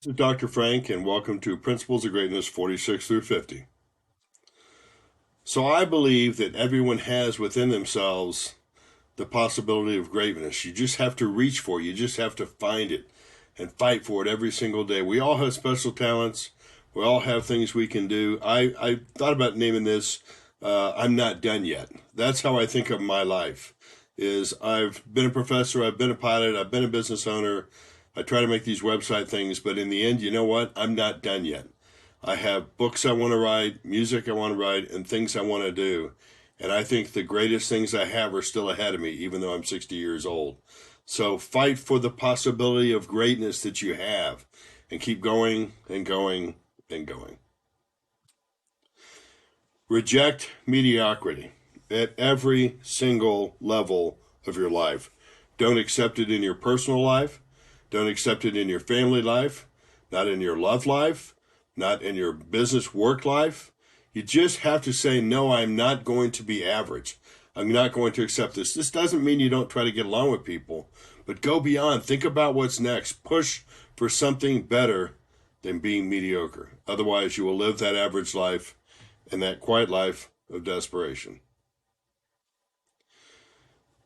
This is Dr. Frank, and welcome to Principles of Greatness 46 through 50. So, I believe that everyone has within themselves the possibility of greatness. You just have to reach for it, you just have to find it and fight for it every single day. We all have special talents, we all have things we can do. I thought about naming this I'm Not Done Yet. That's how I think of my life. I've been a professor, I've been a pilot, I've been a business owner. I try to make these website things, but in the end, you know what? I'm not done yet. I have books I want to write, music I want to write, and things I want to do. And I think the greatest things I have are still ahead of me, even though I'm 60 years old. So fight for the possibility of greatness that you have and keep going and going and going. Reject mediocrity at every single level of your life. Don't accept it in your personal life. Don't accept it in your family life, not in your love life, not in your business work life. You just have to say, no, I'm not going to be average. I'm not going to accept this. This doesn't mean you don't try to get along with people, but go beyond. Think about what's next. Push for something better than being mediocre. Otherwise, you will live that average life and that quiet life of desperation.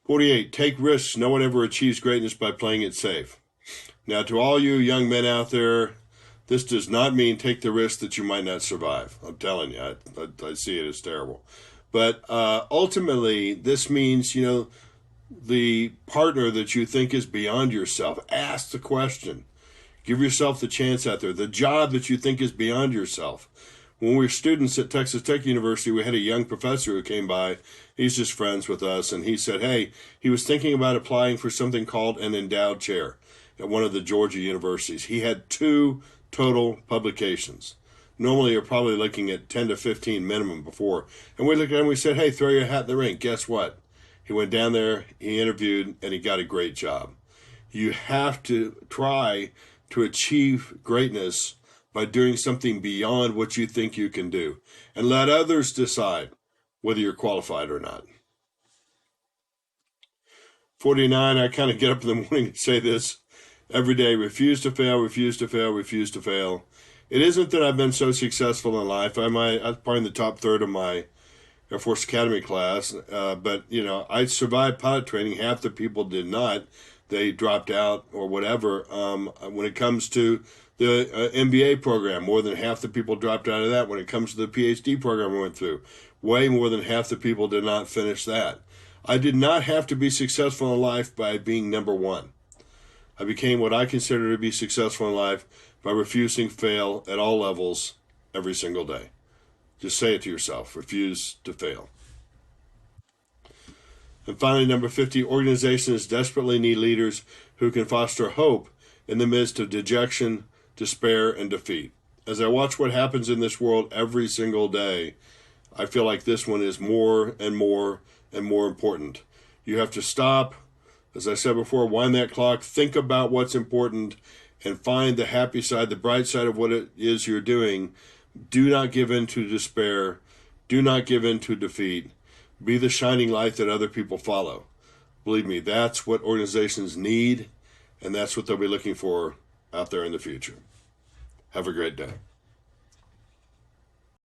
48, take risks. No one ever achieves greatness by playing it safe. Now, to all you young men out there, this does not mean take the risk that you might not survive. I'm telling you, I see it as terrible. But ultimately, this means, the partner that you think is beyond yourself, ask the question. Give yourself the chance out there. The job that you think is beyond yourself. When we were students at Texas Tech University, we had a young professor who came by. He's just friends with us, and he said, hey, he was thinking about applying for something called an endowed chair at one of the Georgia universities. He had 2 total publications. Normally, you're probably looking at 10 to 15 minimum before. And we looked at him and we said, hey, throw your hat in the ring. Guess what? He went down there, he interviewed, and he got a great job. You have to try to achieve greatness by doing something beyond what you think you can do. And let others decide whether you're qualified or not. 49, I kind of get up in the morning and say this every day: refuse to fail, refuse to fail, refuse to fail. It isn't that I've been so successful in life. I'm probably in the top third of my Air Force Academy class, but I survived pilot training. Half the people did not; they dropped out or whatever. When it comes to the MBA program, more than half the people dropped out of that. When it comes to the PhD program I went through, way more than half the people did not finish that. I did not have to be successful in life by being number one. I became what I consider to be successful in life by refusing to fail at all levels every single day. Just say it to yourself: refuse to fail. And finally, number 50, organizations desperately need leaders who can foster hope in the midst of dejection, despair, and defeat. As I watch what happens in this world every single day, I feel like this one is more and more and more important. You have to stop, as I said before, wind that clock, think about what's important, and find the happy side, the bright side of what it is you're doing. Do not give in to despair. Do not give in to defeat. Be the shining light that other people follow. Believe me, that's what organizations need, and that's what they'll be looking for out there in the future. Have a great day.